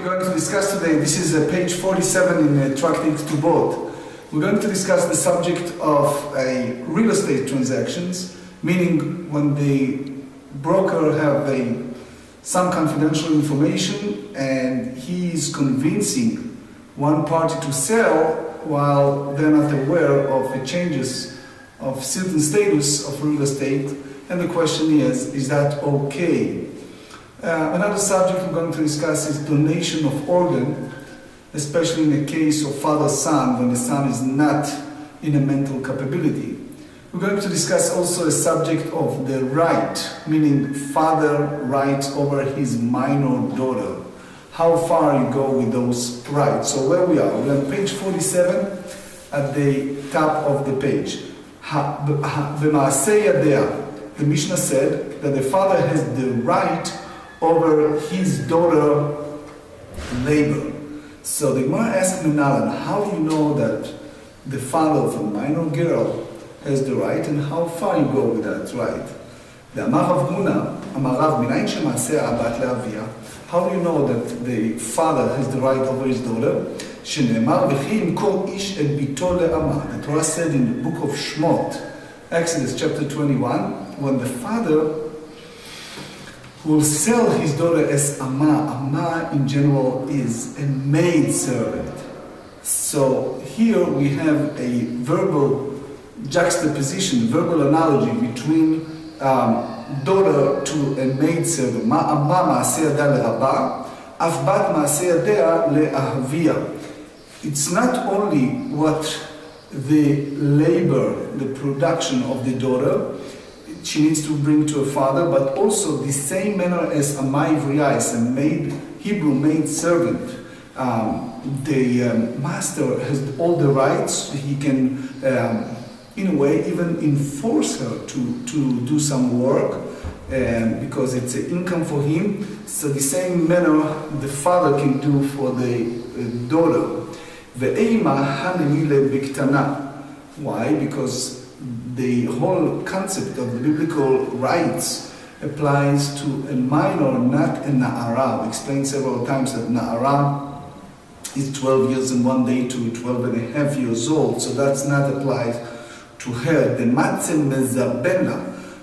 going to discuss today, this is page 47 in Tractate Ketubot. We're going to discuss the subject of real estate transactions, meaning when the broker have some confidential information and he is convincing one party to sell while they're not aware of the changes of certain status of real estate, and the question is that okay? Another subject we're going to discuss is donation of organ, especially in the case of father-son, when the son is not in a mental capability. We're going to discuss also a subject of the right, meaning father rights over his minor daughter. How far you go with those rights. So where we are, we're on page 47 at the top of the page. The Mishna said that the father has the right over his daughter labor. So the Gemara asked Menalan, how do you know that the father of a minor girl has the right, and how far you go with that right? How do you know that the father has the right over his daughter? The Torah said in the book of Shmot, Exodus chapter 21, when the father will sell his daughter as Amma. Amma in general is a maid servant. So here we have a verbal juxtaposition, verbal analogy between daughter to a maid servant. Amma ma'aseh yada le'rabba, af bat ma'aseh yada le'ahvia. It's not only what the labor, the production of the daughter she needs to bring to her father, but also the same manner as a ma'ivriya, as a maid, Hebrew maid servant. The master has all the rights. He can, in a way, even enforce her to do some work because it's an income for him. So the same manner the father can do for the daughter. Why? Because the whole concept of the biblical rights applies to a minor, not a na'ara. We explained several times that na'ara is 12 years and 1 day to 12 and a half years old, so that's not applied to her. The matzeh mezabenla,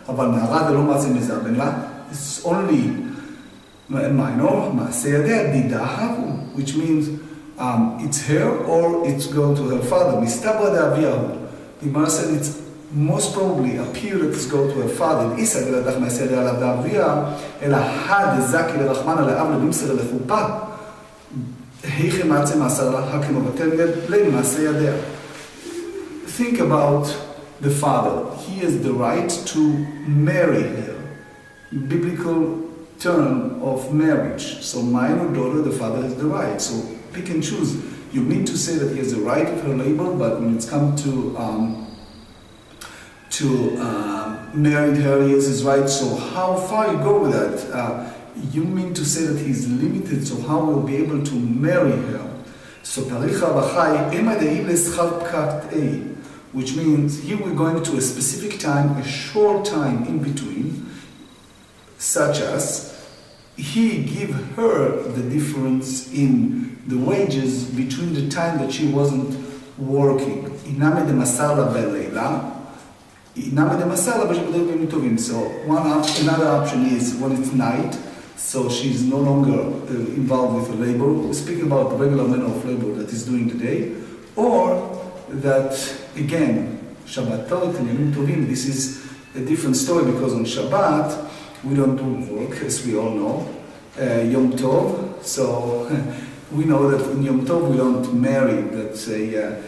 אבל נערה זה לא matzeh mezabenla, it's only a minor, מעשה ידיה דידה havu, which means it's her or it's going to her father. מסתברא דאביהו. The Gemara said it's most probably appear that it's go to her father. Isa g'ladach ma'aseh yadeh alav da'avia, ela had zaki l'rachman ala'av l'bimser l'chupa. Heiche ma'atzeh ma'asar l'hakim ovatel ged le'in ma'aseh yadeh. Think about the father. He has the right to marry her. Biblical term of marriage. So minor daughter, the father has the right. So pick and choose. You need to say that he has the right of her labor, but when it's come to marry her, he has his right. So how far you go with that? You mean to say that he's limited, so how will be able to marry her? So which means here we're going to a specific time, a short time in between, such as he give her the difference in the wages between the time that she wasn't working. So another option is when it's night, so she's no longer involved with the labor. We're speaking about the regular manner of labor that is doing today, or that again, Shabbatot and Yomim Tovim, this is a different story because on Shabbat we don't do work, as we all know. Yom Tov, so we know that in Yom Tov we don't marry. That's a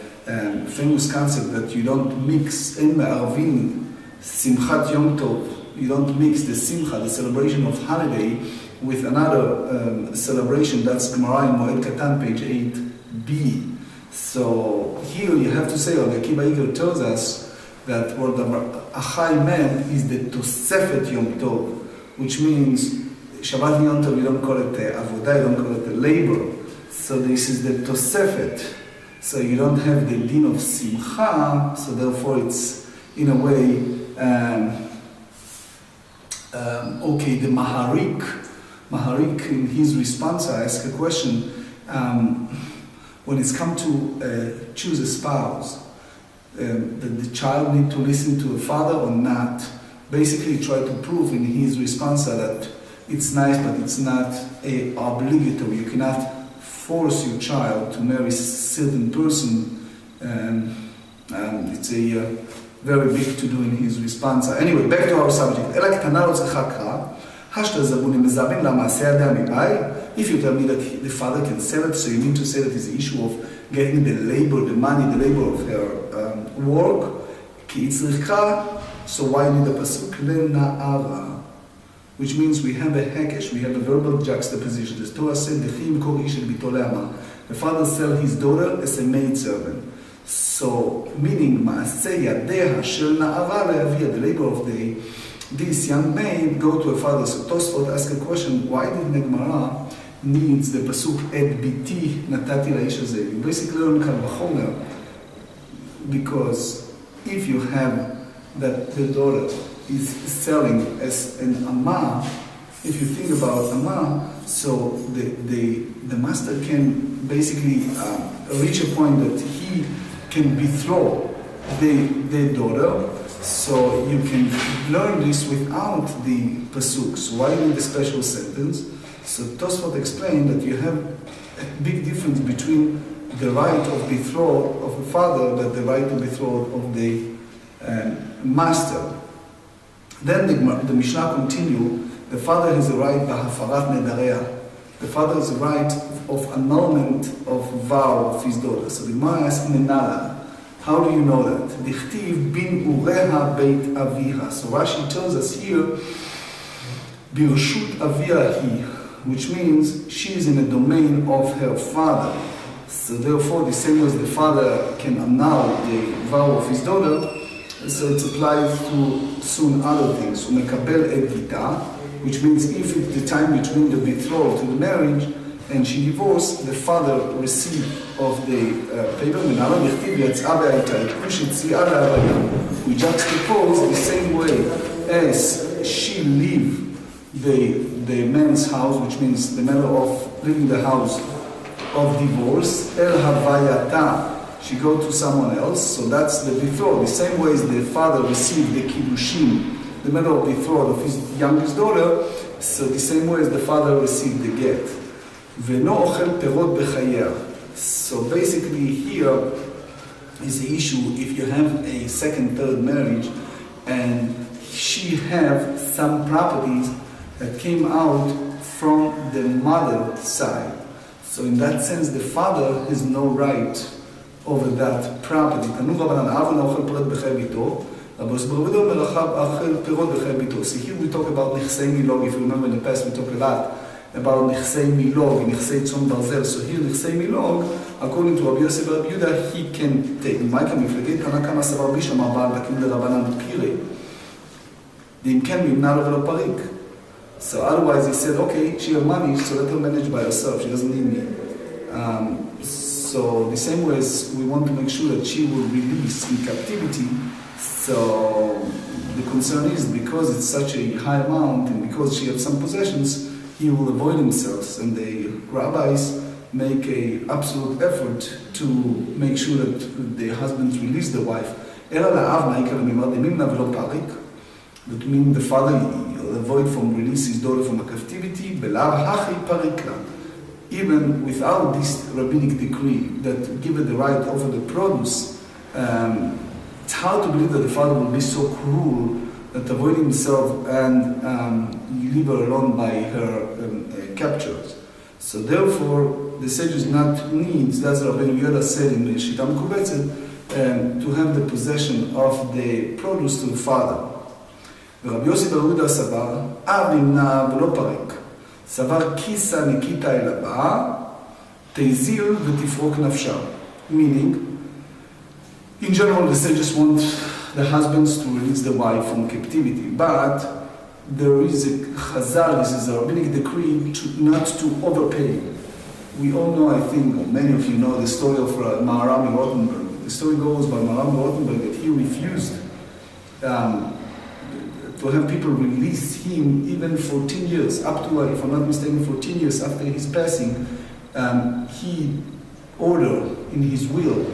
famous concept that you don't mix in Arvin Simchat Yom Tov. You don't mix the Simcha, the celebration of holiday, with another celebration. That's Gemara in Moed Katan, page 8b. So here you have to say, Rabbi Akiva tells us that what the Achai meant is the Tosefet Yom Tov, which means Shabbat Yom Tov, you don't call it the Avodah, you don't call it the labor. So this is the Tosefet. So you don't have the din of Simcha, so therefore it's in a way, okay, the Maharik Maharik, in his response, asked a question. When it's come to choose a spouse, the child need to listen to a father or not? Basically, try to prove in his response that it's nice, but it's not obligatory. You cannot force your child to marry a certain person. It's a very big to do in his response. Anyway, back to our subject. If you tell me that the father can sell it, so you mean to say that it's the issue of getting the labor, the money, the labor of her work. So why need the pasuk lena'ara? Which means we have a hekesh, we have a verbal juxtaposition. The Torah said, the father sell his daughter as a maidservant. So, meaning, ma'aseh yadeha shel na'ara le'aviyah, the labor of this young maid go to a father. So Tosfot asked a question, why did the Gemara needs the pasuk et biti natati la'ish hazeh? You basically learn kal v'chomer, because if you have that the daughter is selling as an amma, if you think about amma, so the master can basically reach a point that he can betroth the daughter. So you can learn this without the pasuk. So why need the special sentence? So Tosfot explained that you have a big difference between the right of betroth of a father and the right to betroth of the master. Then the Mishnah continue, the father has a right b'hafarat nedareah. The father has a right of annulment of vow of his daughter. So the Gemara asks Menala, how do you know that? Dichtiv bin ureha beit aviha. So Rashi tells us here, birshut avia hi, which means she is in the domain of her father. So therefore, the same as the father can annul the vow of his daughter, so it applies to soon other things. Umekabel et gita, which means if it's the time between the betrothal to the marriage and she divorced, the father received of the paper. We juxtapose the same way as she leave the man's house, which means the matter of leaving the house of divorce, el havayata, she go to someone else, so that's the betrothal. The same way as the father received the kiddushin, the matter of betrothal of his youngest daughter, so the same way as the father received the get. V'no ochel perot b'chayah. So basically here is the issue, if you have a second, third marriage, and she have some properties that came out from the mother side. So in that sense, the father has no right over that property. So here we talk about nechsei milog. If you remember in the past, we talked a lot about nechsei milog, nechsei tzon barzel. So here nechsei milog, according to Rabbi Yosef Rabbi Yehuda, he can take. Michael miflegit kanakama savar bisham abal dakim derabanan pire. Then can be not over a parik. So otherwise he said, okay, she has money, so let her manage by herself. She doesn't need me. So the same way as we want to make sure that she will release in captivity, so the concern is because it's such a high amount and because she has some possessions, he will avoid himself. And the rabbis make an absolute effort to make sure that the husbands release the wife. That means the father will avoid from release his daughter from a captivity, even without this rabbinic decree that give her the right over the produce. It's hard to believe that the father will be so cruel that avoid himself and leave her alone by her captures. So therefore, the sages not needs, that's what Rabbi Yehuda said in the Shita Mekubetzet, to have the possession of the produce to the father. ורבי יוסי בר יהודה סבר, אב נמנע ולא פרק. סבר כיסה ניקיטה אל הבאה, תזיל ותפרוק נפשה. Meaning, in general, the sages want the husbands to release the wife from captivity, but there is a chazal, this is a rabbinic decree, not to overpay. We all know, I think, many of you know the story of Maharami Rothenberg. The story goes by Maharami Rothenberg that he refused to to have people release him even 14 years, up to, if I'm not mistaken, 14 years after his passing, he ordered in his will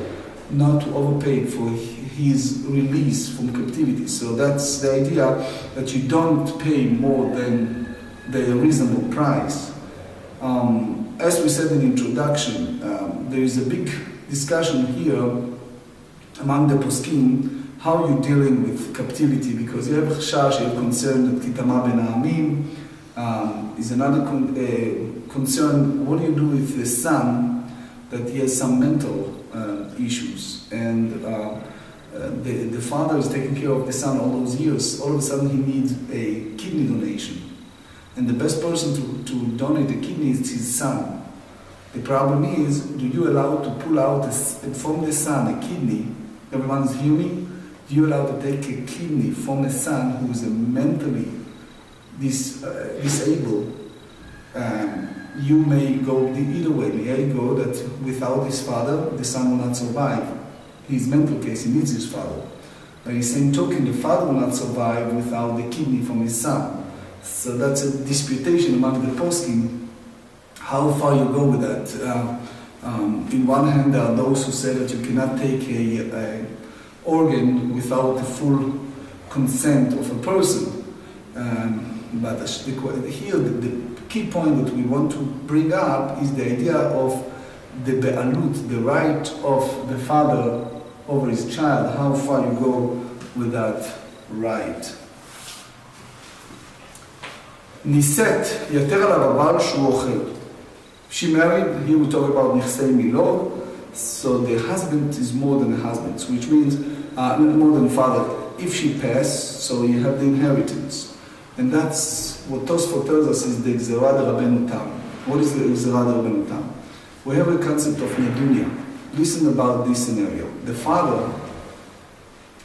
not to overpay for his release from captivity. So that's the idea, that you don't pay more than the reasonable price. As we said in the introduction, there is a big discussion here among the poskim how you're dealing with captivity, because you have Chash, you have concern that Kitama ben Ha'amim is another concern. What do you do with the son that he has some mental issues, and the father is taking care of the son all those years. All of a sudden he needs a kidney donation, and the best person to donate a kidney is his son. The problem is, do you allow to pull out from the son a kidney? Everyone's Yommi. Do you allow to take a kidney from a son who is mentally disabled? You may go either way. May go that without his father, the son will not survive. His mental case, he needs his father. By the same token, the father will not survive without the kidney from his son. So that's a disputation among the poskim, how far you go with that. In one hand, there are those who say that you cannot take a organ without the full consent of a person. But here, the key point that we want to bring up is the idea of the be'alut, the right of the father over his child, how far you go with that right. נישאת, יתר עליו הבעל שהוא אוכל. She married, here we talk about נכסי מילוג, so the husband is more than a husband, which means more than father. If she passed, so you have the inheritance. And that's what Tosfot tells us is the Gzerah de Rabbeinu Tam. What is the Gzerah de Rabbeinu Tam? We have a concept of Nedunia. Listen about this scenario. The father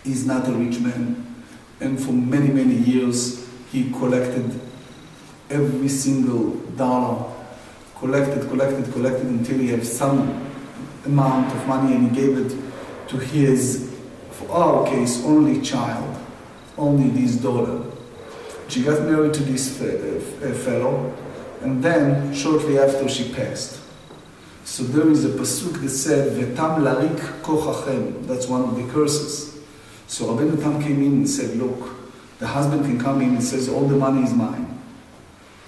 is not a rich man, and for many, many years he collected every single dollar, collected until he had some amount of money, and he gave it to his, for our case, only child, only this daughter. She got married to this fellow, and then shortly after she passed. So there is a pasuk that said, "Vetam larik kochachem." That's one of the curses. So Rabbeinu Tam came in and said, "Look, the husband can come in and says all the money is mine."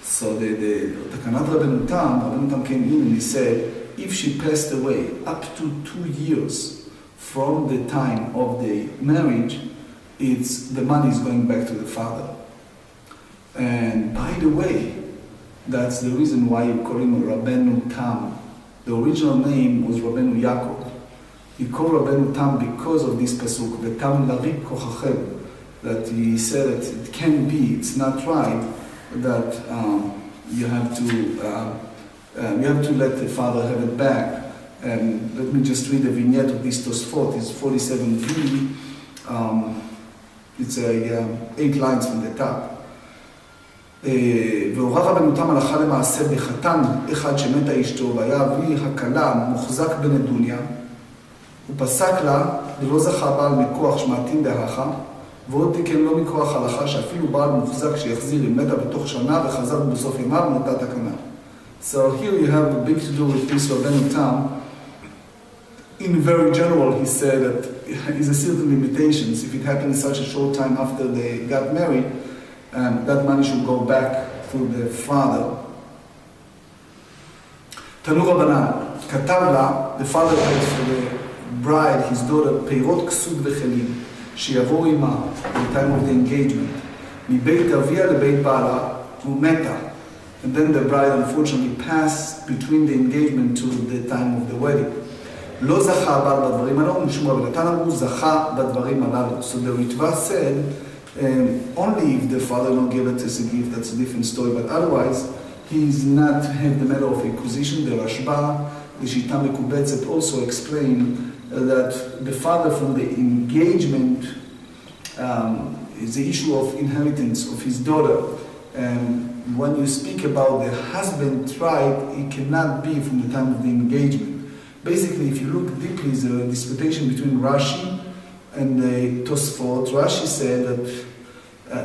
So the Takanat Rabbeinu Tam came in and he said, if she passed away up to 2 years from the time of the marriage, the money is going back to the father. And by the way, that's the reason why you call him Rabbeinu Tam. The original name was Rabbeinu Yaakov. He called Rabbeinu Tam because of this pasuk, "Vetam larik kochachem," that he said that it can't be, it's not right, that you have to let the father have it back. And let me just read the vignette of this Tosfot. It's 47b. It's 8 lines from the top. והורח רבנו תם הלכה למעשה בחתן אחד שמתה אשתו והיה אבי הכלה מוחזק בנדוניה, הוא פסק לה ולא זכה בעל מכוח שמעתין דהכה, ועוד תיקן לא מכוח הלכה שאפילו בעל מוחזק שיחזיר אם מתה בתוך שנה וחזר בסוף ימיו נתת תקנה. So here you have a big to do with this Rabbeinu Tam. In very general, he said that is a certain limitations. If it happened in such a short time after they got married, that money should go back to the father. תנו רבנן, כתב לה, the father paid for the bride, his daughter, פירות כסות וכלים, שיבוא עמה, in time of the engagement, מבית אביה לבית בעלה, ומתה. And then the bride unfortunately passed between the engagement to the time of the wedding. לא זכה הבעל בדברים הללו, משום רבי נתן אמרו, זכה בדברים הללו. So the Ritva said, only if the father don't give it as a gift, that's a different story, but otherwise, he's not have the matter of acquisition. The Rashba, the Shita Mekubetzet also explain that the father from the engagement is the issue of inheritance of his daughter. When you speak about the husband's right, it cannot be from the time of the engagement. Basically, if you look deeply, there's a disputation between Rashi and the Tosfot. Rashi said that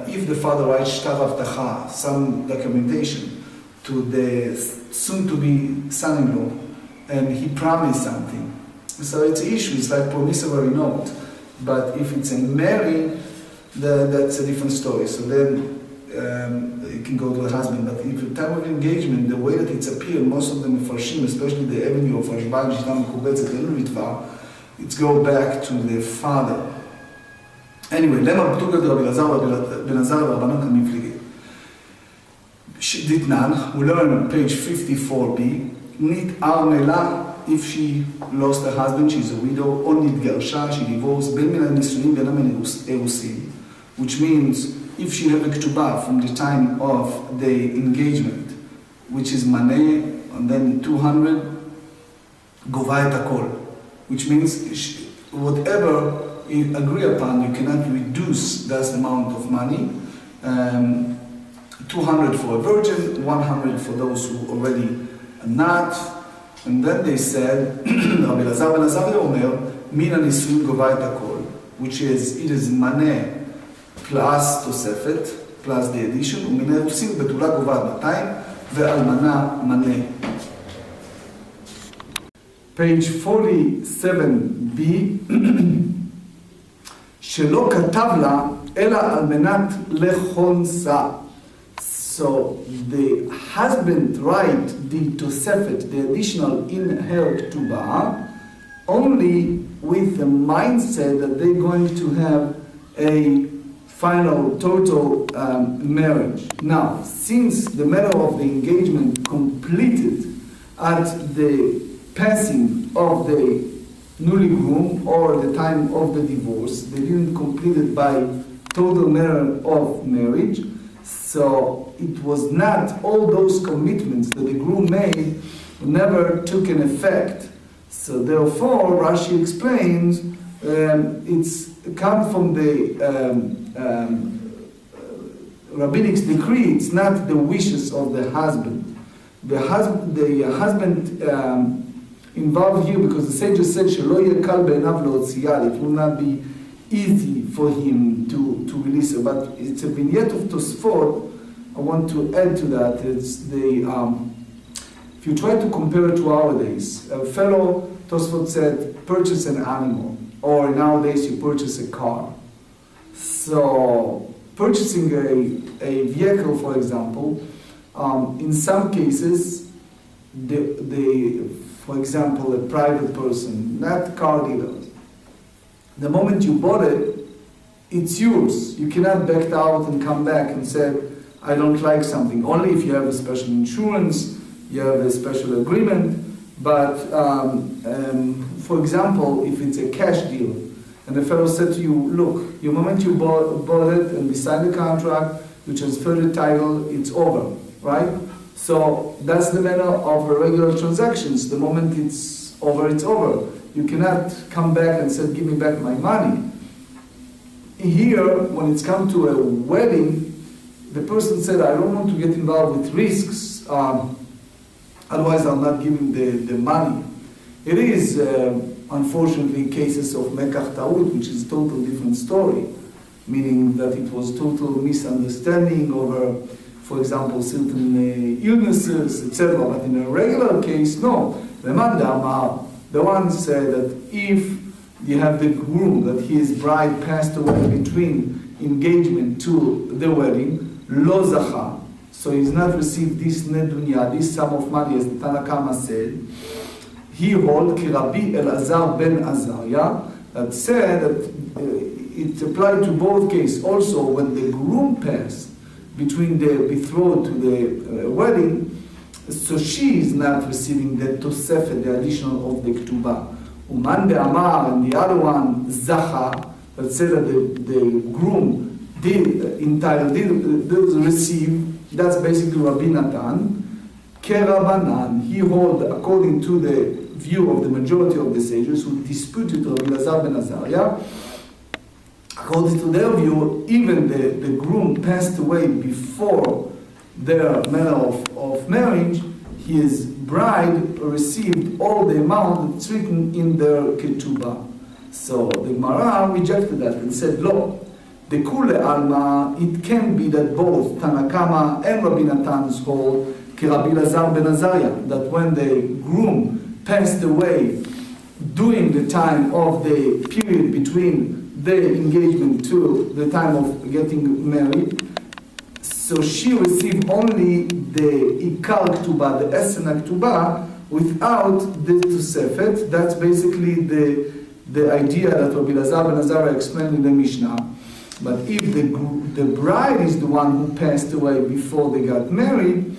if the father writes shtar avtacha, some documentation, to the soon-to-be son-in-law, and he promised something. So it's an issue, it's like promissory note. But if it's a marriage, that's a different story. So then it can go to the husband. But if the time of engagement, the way that it's appeared, most of them farshim, especially the avenue of Ashbal, Jishtam, Kubetzet, Ritva, it's go back to the father. Anyway, lema b'tuga de Rabbi Lazar ben Azar Rabbanon Kamiflige. Ditnan, we learn on page 54b, nit armela, if she lost her husband, she's a widow, or nit gersha, she divorced, ben min ha-nisunim ben ha-erusim, which means if she had a Ketubah from the time of the engagement, which is maneh, and then 200, gova et hakol, which means whatever you agree upon, you cannot reduce that amount of money. 200 for a virgin, 100 for those who already are not. And then they said, Rabbi Lazar ben Azariah Omer, min ha-nisuim gova et hakol, which is, it is maneh plus תוספת, plus the addition, ומן האירוסין בתולה גובה עד 200, ואלמנה מנה. page 47b, שלא כתב לה, אלא על מנת לכונסה. So the husband write the תוספת, the additional in her Ketubah, only with the mindset that they're going to have a final total marriage. Now, since the matter of the engagement completed at the passing of the newly groom or the time of the divorce, they didn't complete it by total matter of marriage, so it was not all those commitments that the groom made never took an effect. So therefore, Rashi explains it's come from the rabbinic decree. It's not the wishes of the husband. The husband involved here because the sages said "Shelo yeh kal be'einav le'otziah." It will not be easy for him to release it. But it's a vignette of Tosfot. I want to add to that. It's the if you try to compare it to our days, a fellow Tosfot said, purchase an animal. Or nowadays you purchase a car. So purchasing a vehicle, for example, in some cases, for example, a private person, not car dealers, the moment you bought it, it's yours. You cannot back out and come back and say, I don't like something. Only if you have a special insurance, you have a special agreement. But for example, if it's a cash deal, and the fellow said to you, look, the moment you bought it and we signed the contract, you transfer the title, it's over, right? So that's the manner of regular transactions. The moment it's over, it's over. You cannot come back and say, give me back my money. Here, when it's come to a wedding, the person said, I don't want to get involved with risks, otherwise I'm not giving the money. It is, unfortunately, cases of mekach ta'ut, which is a total different story, meaning that it was total misunderstanding over, for example, certain illnesses, etc. But in a regular case, no. The one said that if you have the groom, that his bride passed away between engagement to the wedding, lo zacha, so he's not received this nedunya, this sum of money, as the Tana Kama said. He hold ki Rabbi Elazar ben Azariah, that said that it applied to both cases. Also, when the groom passed between the betrothed to the wedding, so she is not receiving the tosefet, the additional of the Ketubah. Uman be'amar, and the other one, zacha, that said that the groom did receive. That's basically Rabbi Natan. Kerabanan, he hold, according to the view of the majority of the sages who disputed Rabbi Lazar ben Azariah, according to their view, even the groom passed away before their manner of marriage, his bride received all the amount that's written in their Ketubah. So the Gemara rejected that and said, "Lo, the Kule Alma, it can be that both Tanakama and Rabbi Natan's hold, Rabbi Lazar ben Azariah, that when the groom passed away during the time of the period between the engagement to the time of getting married, so she received only the Ikar Ketubah, the Esena Ketubah, without the Tosefet. That's basically the idea that Rabbi Lazar ben Azariah explained in the Mishnah. But if the bride is the one who passed away before they got married,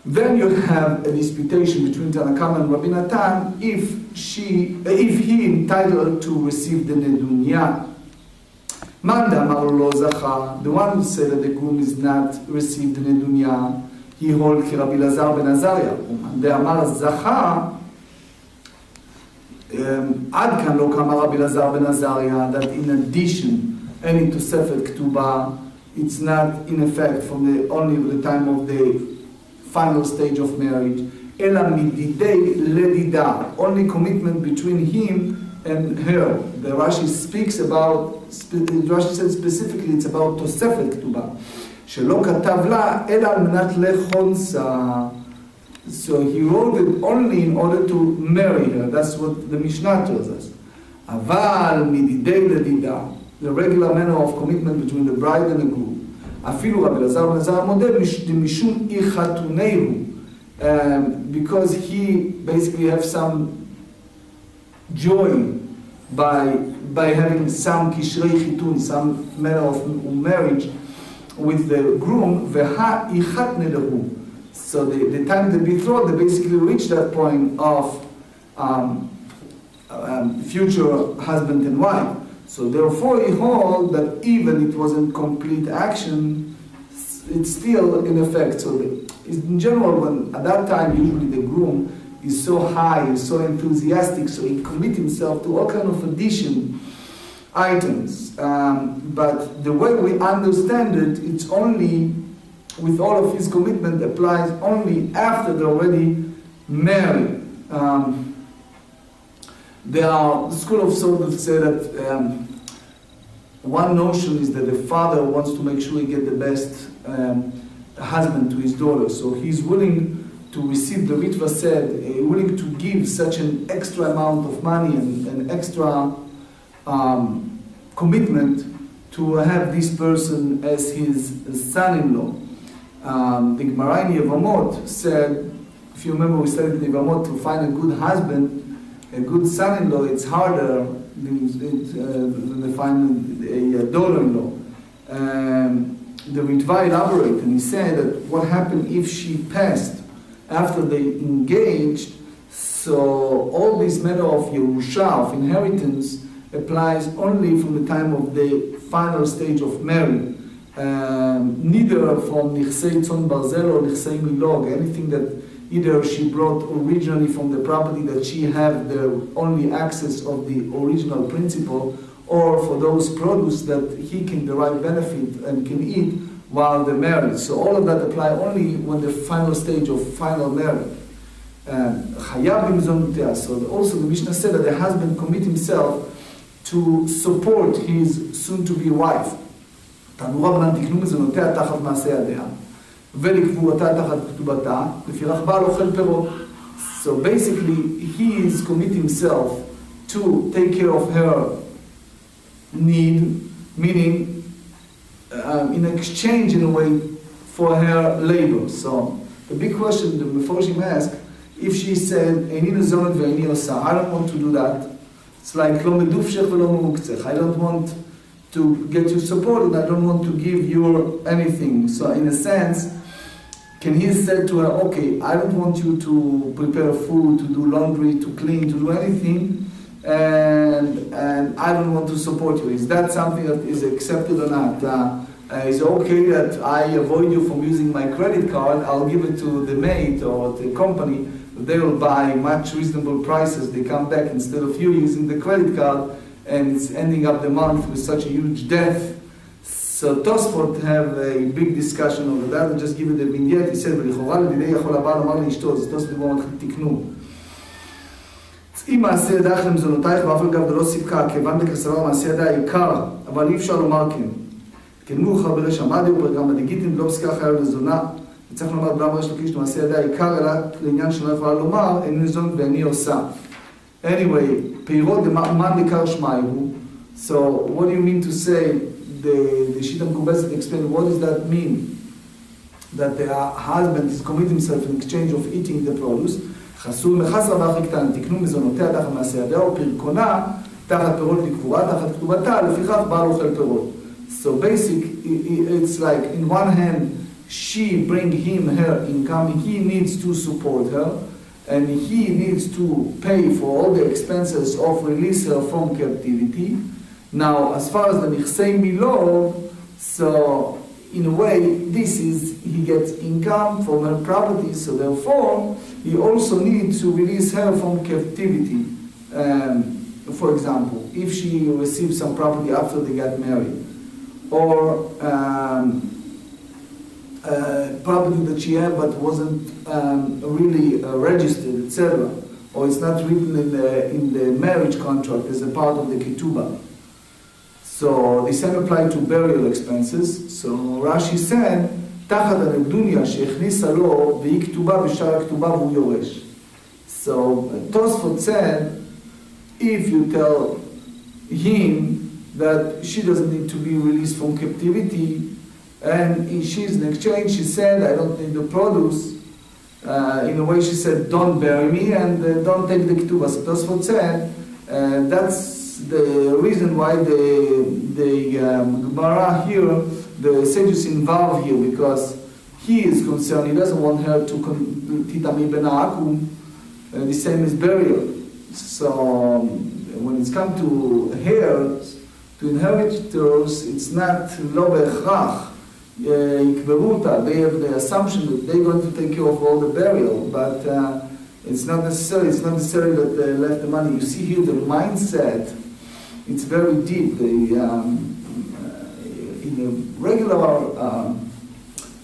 then you have a disputation between Tanakama and Rabbi Natan if he entitled to receive the Nedunya. Manda Amar Lo Zacha, the one who said that the groom is not received the Nedunya, he holds Rabbi Lazar ben Azariah. The Amar Zacha, Ad kan lo kama Rabbi Lazar ben Azariah, that in addition, any Tosefet Ketubah, it's not in effect from only the time of the final stage of marriage. Ela mididei ledida, only commitment between him and her. The Rashi speaks about, Rashi says specifically it's about Tosefet Ketubah. Shelo katav la ela al menat lechonsa. So he wrote it only in order to marry her. That's what the Mishnah tells us. Aval mididei ledida, the regular manner of commitment between the bride and the groom. Afilu Rabbi Lazar ben Azariah modeh mishum ichatuneihu, because he basically have some joy by having some kishrei chitun, some manner of marriage with the groom. Veha ichatne lehu. So the time they betrothed, they basically reach that point of future husband and wife. So therefore he holds that even it wasn't complete action, it's still in effect. So in general, when at that time usually the groom is so high, is so enthusiastic, so he commits himself to all kind of addition items. But the way we understand it, it's only with all of his commitment applies only after they're already married. There are the school of thought that say that one notion is that the father wants to make sure he get the best husband to his daughter, so he's willing to receive the ritva said, willing to give such an extra amount of money and an extra commitment to have this person as his son-in-law. The Gemara in Yevamot said, if you remember we studied in Yevamot, to find a good husband, a good son-in-law, it's harder than to find a daughter-in-law. The Ritva elaborated and he said that what happened if she passed after they engaged, so all this matter of Yerusha, of inheritance, applies only from the time of the final stage of marriage. Neither from Nichsei Tzon Barzel or Nichsei Milog, anything that either she brought originally from the property that she had the only access of the original principal, or for those produce that he can derive benefit and can eat while they're married. So all of that apply only when the final stage of final marriage. So also the Mishnah said that the husband commit himself to support his soon-to-be wife. So basically he is committing himself to take care of her need, meaning in exchange in a way for her labor. So the big question the Meforshim asked, if she said I don't want to do that, it's like I don't want to get you supported, I don't want to give you anything. So in a sense, can he say to her, okay, I don't want you to prepare food, to do laundry, to clean, to do anything, and I don't want to support you. Is that something that is accepted or not? Is it okay that I avoid you from using my credit card? I'll give it to the maid or the company. They will buy much reasonable prices. They come back instead of you using the credit card, and it's ending up the month with such a huge debt. So Tosfot have a big discussion over that, and just give it a vignette. He said, אם מעשה ידייך למזונותייך ואף על גב דלא סיפקה, כיוון דקסבר מעשה ידיה עיקר, אבל אי אפשר לומר כן. כן מאוחר בריש עמדי ופרגם הדיגיטים לא פסקה חייב לזונה, וצריך לומר בלם ריש לקיש למעשה ידיה עיקר, אלא לעניין שלא יכולה לומר, איני נזונת ואיני עושה. Anyway, פירות דמן עיקר שמייהו, so what do you mean to say, the Shita Mekubetzet explain, what does that mean? That the husband is committing himself in exchange of eating the produce, חסור מחסר ואחי קטן, תקנו מזונותיה תחת מעשה ידיה ופרקונה תחת פירות לקבורה, תחת כתובתה, לפיכך בעל אוכל פירות. So basic, it's like in one hand she bring him her income, he needs to support her, and he needs to pay for all the expenses of release her from captivity. Now, as far as the Nichsei Milov, so in a way, this is, he gets income from her property, so therefore, he also needs to release her from captivity. For example, if she receives some property after they got married, or property that she had but wasn't really registered, etc., or it's not written in the marriage contract as a part of the Ketubah. So the same applied to burial expenses. So Rashi said, תחת הנדוניה שהכניסה לו והיא כתובה בשער הכתובה והוא יורש. So Tosfot said, if you tell him that she doesn't need to be released from captivity, and she's in exchange, she said, I don't need the produce. In a way she said, don't bury me and don't take the ketubah. So Tosfot said, that's the reason why the Gemara here, the sages involved here, because he is concerned, he doesn't want her to titami ben ha'akum, the same as burial. So when it's come to heirs, to inheritors, it's not lo be'echrach. They have the assumption that they're going to take care of all the burial, but it's not necessary. It's not necessary that they left the money. You see here the mindset. It's very deep. They, in the regular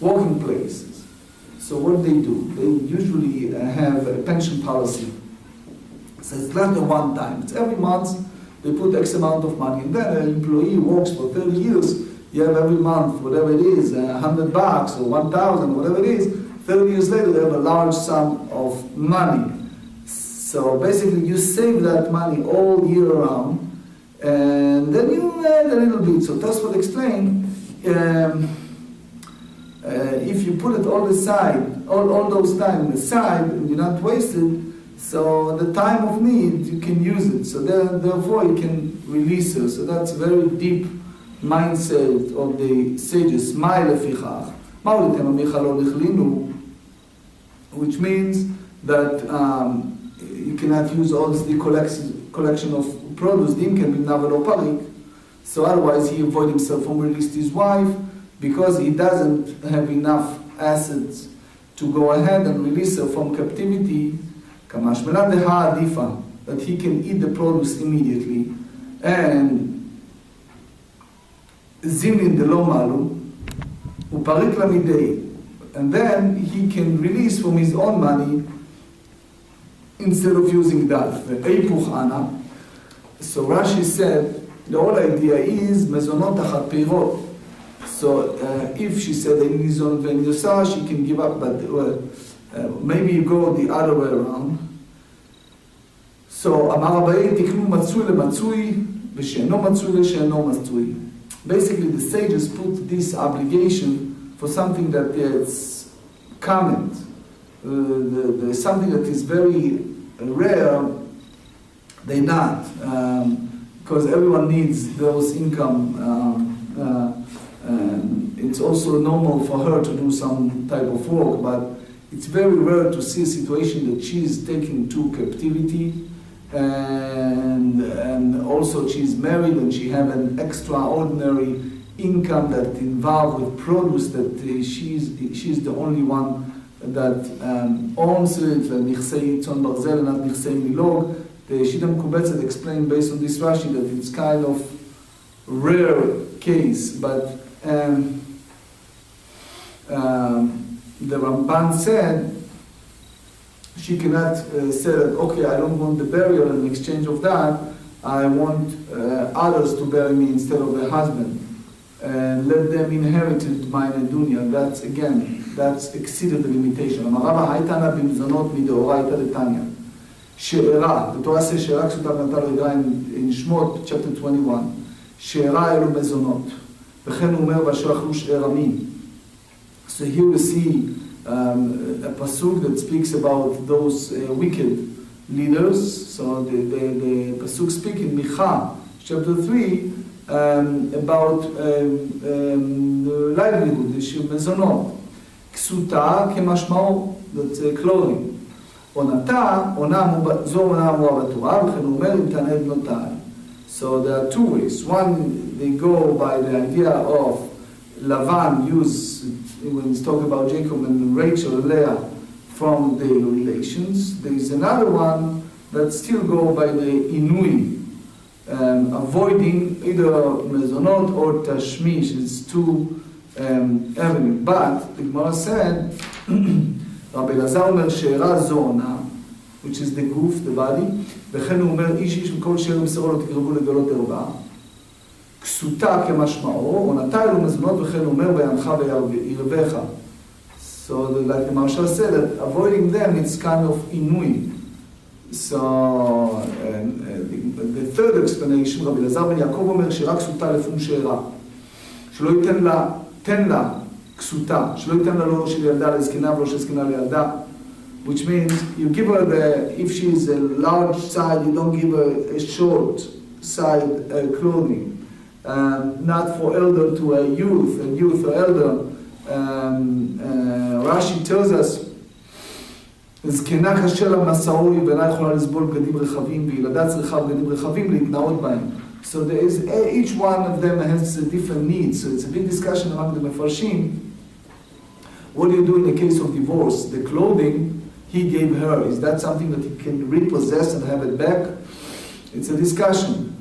working places, so what they do? They usually have a pension policy. So it's not a one time. It's every month they put X amount of money, and then an employee works for 30 years. You have every month, whatever it is, $100 or 1,000, whatever it is. 30 years later, they have a large sum of money. So basically, you save that money all year round, and then you add a little bit. So Tosfot explained, if you put it all aside, all those time aside, and you're not wasted, so the time of need, you can use it. So therefore, you can release it. So that's very deep mindset of the sages. Which means that you cannot use all the collection of produce. Dim can be navel or parik. So otherwise he avoid himself from release his wife because he doesn't have enough assets to go ahead and release her from captivity. That he can eat the produce immediately, and zinin de lo malu uparik lamidei, and then he can release from his own money instead of using that. So Rashi said the whole idea is mezonot achat peirot. So if she said enizon ve'niyosa, she can give up, but maybe you go the other way around. So amar Abaye tiknu matzui lematzui v'she'eno matzui v'she'eno matzui. Basically, the sages put this obligation for something that is common, something that is very rare. They not, because everyone needs those income. It's also normal for her to do some type of work, but it's very rare to see a situation that she is taken to captivity, and also she's married and she have an extraordinary income that involved with produce that she's the only one that owns it. Nichsei tzon barzel, not nichsei milog. The Shita Mekubetzet explained based on this Rashi that it's kind of rare case, but the Ramban said she cannot say that, okay, I don't want the burial, in exchange of that, I want others to bury me instead of the husband. And let them inherit mine dunya. That's, again, that's exceeded the limitation. אמרה הייתנה במזונות מדאורייתא דתניא. שאירה, the Torah says שאירה כסותה ונטל רגעה in שמות, chapter 21. שאירה אלו מזונות. וכן הוא אומר, ואשר אכלו שאיר עמי. So here we see a pasuk that speaks about those wicked leaders. So the pasuk speak in Micha, chapter 3, about livelihood, מזונות. כסותה כמשמעו, that's clothing. עונתה, זו עונה אמורה בתורה, וכן הוא אומר, אם תענה בנותיי. So there are two ways. One, they go by the idea of Lavan use, when he's talking about Jacob and Rachel, Leah, from the relations. There is another one that still go by the Inui, avoiding either Mezonot or Tashmish. It's two avenues. But the Gemara said, Rabbi Lazar Omer She'era Zona, which is the goof, the body, וכן הוא אומר, איש איש וכל שאר בשרו לא תקרבו לגלות ערווה. כסותה כמשמעו, עונתה אלו מזונות, וכן הוא אומר, וינך וירבך. So, like the Marshal said, that avoiding them, it's kind of inui. So, the third explanation, רבי אלעזר בן יעקב אומר, שרק כסותה לפום שאירה. שלא ייתן לה, תן לה כסותה, שלא ייתן לה לא של ילדה לזקנה ולא של זקנה לילדה. Which means you give her if she is a large side, you don't give her a short side clothing. Not for elder to a youth or elder. Rashi tells us, זקנה קשה לה מסעוי ואינה יכולה לסבול בגדים רחבים וילדה צריכה בגדים רחבים להתנאות בהם. So there is, each one of them has a different needs. So it's a big discussion among the Mefarshim. What do you do in the case of divorce? The clothing he gave her, is that something that he can repossess and have it back? It's a discussion.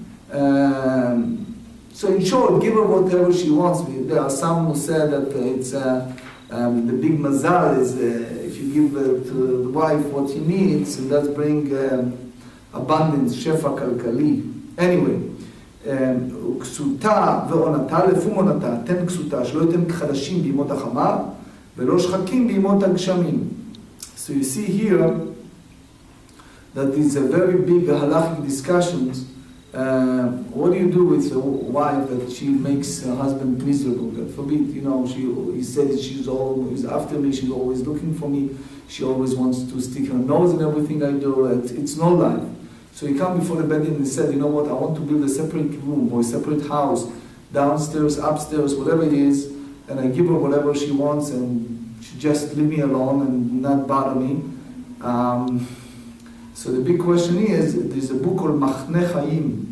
So in short, give her whatever she wants. There are some who say that it's the big mazal is if you give to the wife what she needs, and that bring abundance, shefa kalkali. Anyway, כסותה ועונתה לפום עונתה, תן כסותה, שלא ייתן חדשים בימות החמה, ולא שחקים בימות הגשמים. So you see here that it's a very big halachic discussions. What do you do with a wife that she makes her husband miserable? God forbid, he said she's always after me, she's always looking for me, she always wants to stick her nose in everything I do. It's no life. So he came before the bed and he said, you know what, I want to build a separate room or a separate house, downstairs, upstairs, whatever it is, and I give her whatever she wants and she just leave me alone and not bother me. So the big question is, there's a book called Machne Chaim.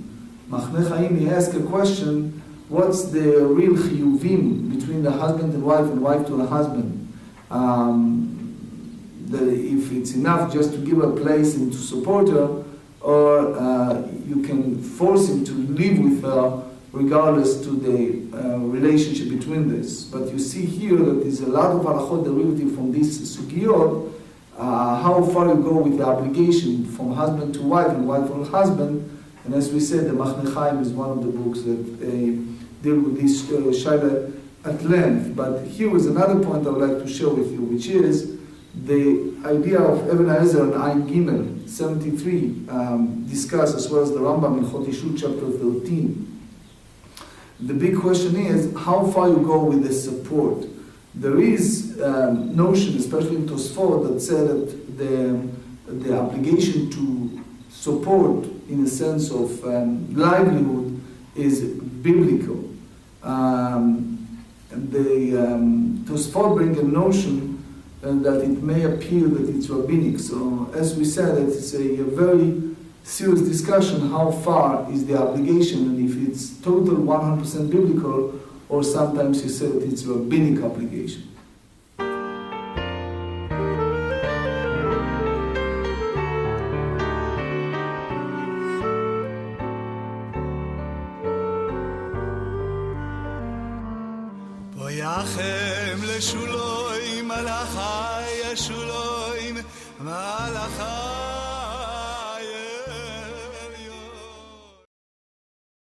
Machne Chaim, he asked a question, what's the real chiyuvim between the husband and wife to the husband? If it's enough just to give her a place and to support her, or you can force him to live with her regardless to the relationship between this. But you see here that there's a lot of halachot derivative from this sugiyot, how far you go with the obligation from husband to wife and wife from husband. And as we said, the Machne Chaim is one of the books that deal with this shaila at length. But here is another point I would like to share with you, which is the idea of Eben Haezer and Ayin Gimel 73 discussed, as well as the Rambam in Chot Yishut chapter 13. The big question is how far you go with the support. There is notion, especially in Tosfot, that said that the obligation to support in a sense of livelihood is biblical. Tosfot bring a notion that it may appear that it's rabbinic. So as we said, it's a very serious discussion how far is the obligation and if it's total 100% biblical or sometimes you say that it's a rabbinic obligation. והלכה